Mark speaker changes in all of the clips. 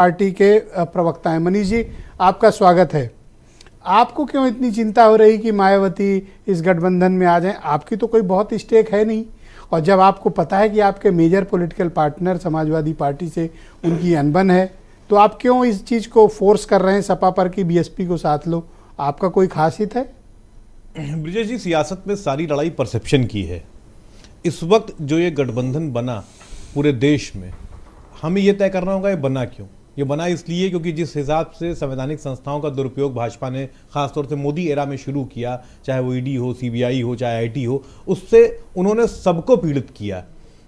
Speaker 1: Party के प्रवक्ता हैं। मनीष जी, आपका स्वागत है। आपको क्यों इतनी चिंता हो रही कि मायावती इस गठबंधन में आ जाएं? आपकी तो कोई बहुत स्टेक है नहीं, और जब आपको पता है कि आपके major political partner Samajwadi party से उनकी अनबन है, तो आप क्यों इस चीज़ को फोर्स कर रहे हैं सपा पर कि बीएसपी को साथ लो? आपका कोई खास हित है?
Speaker 2: ब्रिजेश जी, सियासत में सारी लड़ाई परसेप्शन की है। इस वक्त जो ये गठबंधन बना पूरे देश में, हमें ये तय करना होगा ये बना क्यों। ये बना इसलिए क्योंकि जिस हिसाब से संवैधानिक संस्थाओं का दुरुपयोग भाजपा ने खासतौर से मोदी एरा में शुरू किया, चाहे वो ईडी हो, सीबीआई हो, चाहे आईटी हो, उससे उन्होंने सबको पीड़ित किया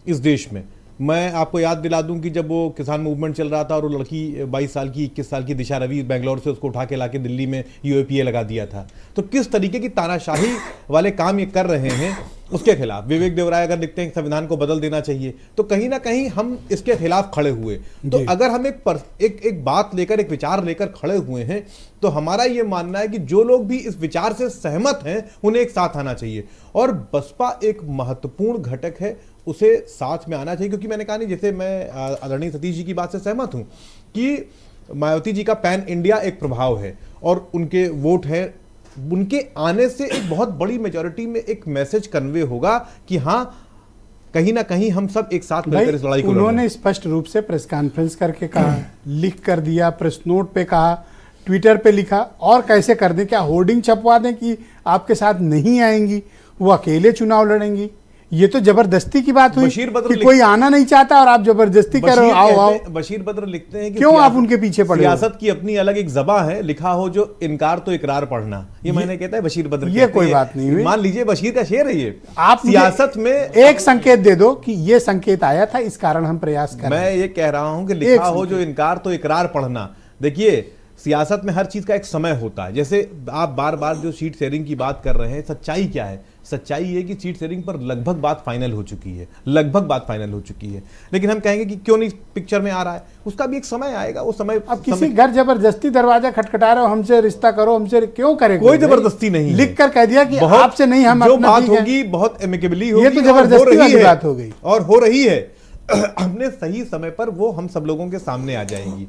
Speaker 2: इस देश में। मैं आपको याद दिला दूं कि जब वो किसान मूवमेंट चल रहा था और वो लड़की 22 साल की 21 साल की दिशा रवि बेंगलोर से उसको उठा के लाके दिल्ली में यूएपीए लगा दिया था, तो किस तरीके की तानाशाही वाले काम ये कर रहे हैं उसके खिलाफ विवेक देवराय अगर लिखते हैं कि संविधान को बदल देना चाहिए, तो कहीं ना कहीं हम इसके खिलाफ खड़े हुए। तो अगर हम एक बात लेकर, एक विचार लेकर खड़े हुए हैं, तो हमारा ये मानना है कि जो लोग भी इस विचार से सहमत हैं उन्हें एक साथ आना चाहिए, और बसपा एक महत्वपूर्ण घटक है, उसे साथ में आना चाहिए। क्योंकि मैंने कहा नहीं, जैसे मैं आदरणीय सतीश जी की बात से सहमत हूं कि मायावती जी का पैन इंडिया एक प्रभाव है और उनके वोट है, उनके आने से एक बहुत बड़ी मेजॉरिटी में एक मैसेज कन्वे होगा कि हाँ, कहीं ना कहीं हम सब एक साथ मिलकर इस लड़ाई को लड़ रहे हैं।
Speaker 1: उन्होंने स्पष्ट रूप से प्रेस कॉन्फ्रेंस करके कहा, लिख कर दिया, प्रेस नोट पे कहा, ट्विटर पे लिखा, और कैसे कर दें? क्या होर्डिंग छपवा दें कि आपके साथ नहीं आएंगी, वो अकेले चुनाव लड़ेंगी? ये तो जबरदस्ती की बात हुई कि कोई आना नहीं चाहता और आप जबरदस्ती करो, आओ आओ।
Speaker 2: बशीर बद्र लिखते हैं कि
Speaker 1: क्यों आप उनके पीछे पड़े?
Speaker 2: सियासत की अपनी अलग एक ज़बां है, लिखा हो जो इनकार तो इकरार पढ़ना, ये मैंने कहता है बशीर बद्र।
Speaker 1: ये कोई बात नहीं हुई।
Speaker 2: मान लीजिए बशीर का शेर है ये।
Speaker 1: आप
Speaker 2: सियासत में
Speaker 1: एक संकेत दे दो कि ये संकेत आया था, इस कारण हम प्रयास कर रहे हैं।
Speaker 2: मैं ये कह रहा हूं कि लिखा हो जो इनकार तो इकरार पढ़ना। देखिए, सियासत में हर चीज का एक समय होता है। जैसे आप बार बार जो सीट शेयरिंग की बात कर रहे हैं, सच्चाई क्या है? सच्चाई ये कि सीट शेयरिंग पर लगभग बात फाइनल हो चुकी है, लगभग बात फाइनल हो चुकी है। लेकिन हम कहेंगे कि क्यों नहीं पिक्चर में आ रहा है, उसका भी एक समय आएगा। वो समय,
Speaker 1: अब किसी घर जबरदस्ती दरवाजा खटखटा रहे हो, हमसे रिश्ता करो, हमसे क्यों करेगा?
Speaker 2: कोई जबरदस्ती नहीं,
Speaker 1: लिख कर कह दिया कि आपसे नहीं, हम
Speaker 2: जो बात होगी बहुत एमिकेबली होगी।
Speaker 1: ये तो जबरदस्ती वाली बात हो गई
Speaker 2: और हो रही है। अपने सही समय पर वो हम सब लोगों के सामने आ जाएंगी।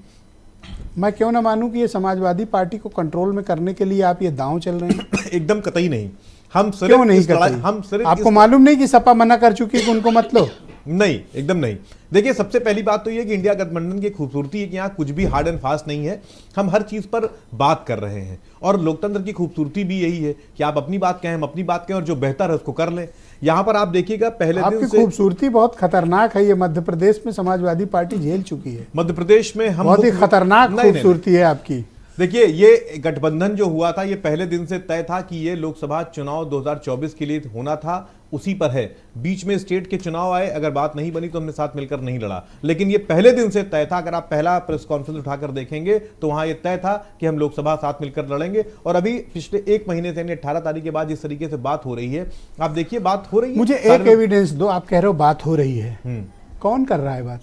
Speaker 1: मैं क्यों ना मानूं कि ये समाजवादी पार्टी को कंट्रोल में करने के लिए आप ये दांव चल रहे हैं?
Speaker 2: एकदम कतई नहीं। हम सिर्फ
Speaker 1: क्यों नहीं करते?
Speaker 2: हम सिर्फ
Speaker 1: आपको मालूम नहीं कि सपा मना कर चुकी है कि उनको मत लो?
Speaker 2: नहीं, एकदम नहीं। देखिए, सबसे पहली बात तो ये कि इंडिया गठबंधन की खूबसूरती है कि यहाँ कुछ भी हार्ड एंड फास्ट नहीं है। हम हर चीज पर बात कर रहे हैं, और लोकतंत्र की खूबसूरती भी यही है कि आप अपनी बात कहें, हम अपनी बात कहें, और जो बेहतर है उसको कर लें। यहाँ पर आप देखिएगा, पहले दिन से
Speaker 1: खूबसूरती बहुत खतरनाक है। ये मध्य प्रदेश में समाजवादी पार्टी झेल चुकी है।
Speaker 2: मध्य प्रदेश में हम
Speaker 1: बहुत ही खतरनाक खूबसूरती है आपकी।
Speaker 2: देखिए, ये गठबंधन जो हुआ था, ये पहले दिन से तय था कि ये लोकसभा चुनाव 2024 के लिए होना था, उसी पर है। बीच में स्टेट के चुनाव आए, अगर बात नहीं बनी तो हमने साथ मिलकर नहीं लड़ा, लेकिन ये पहले दिन से तय था। अगर आप पहला प्रेस कॉन्फ्रेंस उठाकर देखेंगे तो वहां ये तय था कि हम लोकसभा साथ मिलकर लड़ेंगे। और अभी पिछले एक महीने से, यानी 18 तारीख के बाद जिस तरीके से बात हो रही है, आप देखिए बात हो रही है।
Speaker 1: मुझे एक एविडेंस दो। आप कह रहे हो बात हो रही है, कौन कर रहा है बात?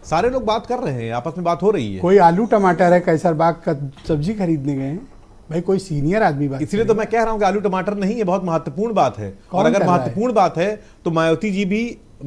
Speaker 2: सारे लोग बात कर रहे हैं, आपस में बात हो रही है।
Speaker 1: कोई आलू टमाटर है कैसर बाग का सब्जी खरीदने गए हैं भाई, कोई सीनियर आदमी बात?
Speaker 2: इसलिए तो मैं कह रहा हूं कि आलू टमाटर नहीं, ये बहुत महत्वपूर्ण बात है। और अगर महत्वपूर्ण बात है तो मायावती जी भी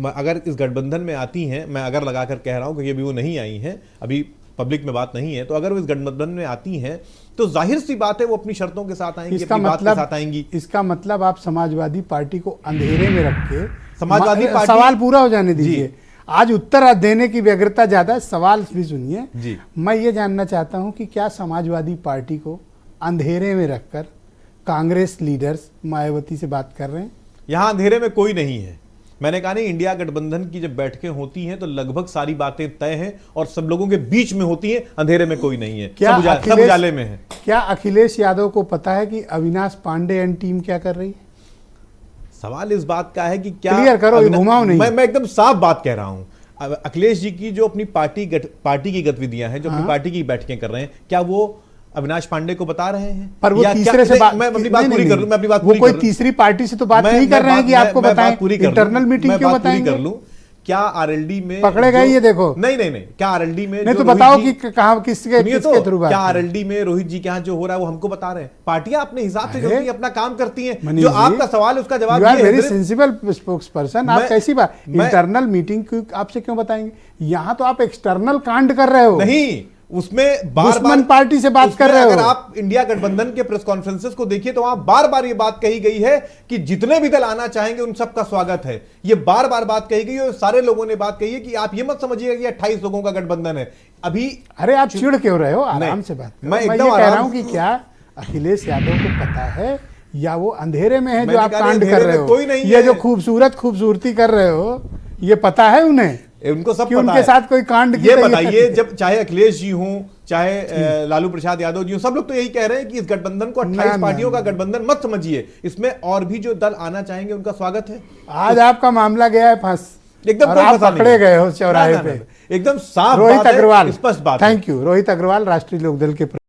Speaker 2: अगर इस गठबंधन में आती हैं, मैं अगर लगाकर कह रहा हूं कि अभी वो नहीं आई हैं, अभी पब्लिक में बात नहीं है, तो अगर वो इस गठबंधन में आती हैं तो जाहिर सी बात है वो अपनी शर्तों के साथ आएंगी, अपनी बात के साथ आएंगी।
Speaker 1: इसका मतलब आप समाजवादी पार्टी को अंधेरे में रख के,
Speaker 2: समाजवादी पार्टी,
Speaker 1: सवाल पूरा हो जाने दीजिए। आज उत्तर देने की व्यग्रता ज्यादा है, सवाल भी सुनिए। मैं ये जानना चाहता हूं कि क्या समाजवादी पार्टी को अंधेरे में रखकर कांग्रेस लीडर्स मायावती से बात कर रहे हैं?
Speaker 2: यहां अंधेरे में कोई नहीं है। मैंने कहा नहीं, इंडिया गठबंधन की जब बैठकें होती हैं तो लगभग सारी बातें तय हैं और सब लोगों के बीच में होती हैं, अंधेरे में कोई नहीं है। सब उजाले में है।
Speaker 1: क्या अखिलेश यादव को पता है कि अविनाश पांडे एंड टीम क्या कर रही है?
Speaker 2: सवाल इस बात का है कि क्या,
Speaker 1: क्लियर करो, घुमाओ नहीं।
Speaker 2: मैं एकदम साफ बात कह रहा हूं। अखिलेश जी की जो अपनी पार्टी की गतिविधियां हैं, जो अपनी पार्टी की बैठकें कर रहे हैं, क्या वो अविनाश पांडे को बता रहे हैं?
Speaker 1: पर वो तीसरे से
Speaker 2: मैं अपनी बात पूरी कर लूं, वो
Speaker 1: कोई तीसरी पार्टी से तो बात नहीं कर रहे हैं कि आपको बताएं। इंटरनल मीटिंग क्यों बताएंगे?
Speaker 2: क्या आरएलडी में
Speaker 1: पकड़े गए, ये देखो।
Speaker 2: नहीं नहीं नहीं, क्या आरएलडी में
Speaker 1: नहीं
Speaker 2: जो
Speaker 1: तो
Speaker 2: रोहित
Speaker 1: बताओ
Speaker 2: जी-
Speaker 1: कि कहाँ किसके
Speaker 2: सुनिए तो,
Speaker 1: किसके थ्रू बात
Speaker 2: क्या
Speaker 1: है?
Speaker 2: आरएलडी में रोहित जी के यहाँ जो हो रहा है वो हमको बता रहे हैं। पार्टियां अपने हिसाब से
Speaker 1: अरे,
Speaker 2: चलती हैं, अपना काम करती हैं।
Speaker 1: मनीष
Speaker 2: जो
Speaker 1: जी,
Speaker 2: आपका सवाल है उसका जवाब
Speaker 1: यू आर
Speaker 2: ये है
Speaker 1: वेरी
Speaker 2: दरित-
Speaker 1: सेंसिबल स्पोक्स पर्सन। आप
Speaker 2: मैं-
Speaker 1: कैसी बात,
Speaker 2: मैं-
Speaker 1: इंटरनल मीटिंग की आपसे क्यों बताएंगे? यहाँ तो आप एक्सटर्नल कांड कर रहे हो।
Speaker 2: नहीं, उसमें बार
Speaker 1: दुश्मन
Speaker 2: बार
Speaker 1: पार्टी से बात कर रहे हो।
Speaker 2: अगर आप इंडिया गठबंधन के प्रेस कॉन्फ्रेंसेस को देखिए तो वहां बार बार ये बात कही गई है कि जितने भी दल आना चाहेंगे उन सबका स्वागत है। ये बार बार बात कही गई है और सारे लोगों ने बात कही है कि आप ये मत समझिएगा कि 28 लोगों का गठबंधन है अभी।
Speaker 1: अरे आप चिढ़ क्यों रहे हो? आराम
Speaker 2: नहीं,
Speaker 1: से बात करो।
Speaker 2: मैं
Speaker 1: मैं
Speaker 2: एकदम
Speaker 1: ये कह
Speaker 2: आराम
Speaker 1: रहा हूं कि क्या अखिलेश यादव को पता है या वो अंधेरे में है जो
Speaker 2: मैंने
Speaker 1: आप
Speaker 2: कहा
Speaker 1: कांड
Speaker 2: नहीं,
Speaker 1: कर
Speaker 2: अंधेरे
Speaker 1: रहे
Speaker 2: में
Speaker 1: हो?
Speaker 2: कोई नहीं
Speaker 1: ये
Speaker 2: है।
Speaker 1: जो खूबसूरती कर रहे हो, ये पता है उन्हें
Speaker 2: उनको सब
Speaker 1: कि
Speaker 2: पता
Speaker 1: उनके
Speaker 2: है।
Speaker 1: साथ कोई कांड की
Speaker 2: ये
Speaker 1: तैयारी
Speaker 2: बताइए,
Speaker 1: है।
Speaker 2: जब चाहे अखिलेश जी हों चाहे लालू प्रसाद यादव जी हों, सब लोग तो यही कह रहे हैं कि इस गठबंधन को 28
Speaker 1: ना,
Speaker 2: पार्टियों
Speaker 1: ना,
Speaker 2: का गठबंधन मत समझिए, इसमें और भी जो दल आना चाहेंगे उनका स्वागत है।
Speaker 1: आज आपका मामला गया है फंस,
Speaker 2: एकदम
Speaker 1: और
Speaker 2: कोई
Speaker 1: आप
Speaker 2: फंसा नहीं
Speaker 1: पकड़े
Speaker 2: है।
Speaker 1: गए हो चौराहे
Speaker 2: ना, ना,
Speaker 1: पे।
Speaker 2: ना, एकदम साफ
Speaker 1: रोहित
Speaker 2: बात है,
Speaker 1: अग्रवाल,
Speaker 2: स्पष्ट बात है।
Speaker 1: Thank you. रोहित अग्रवाल, राष्ट्रीय लोकदल के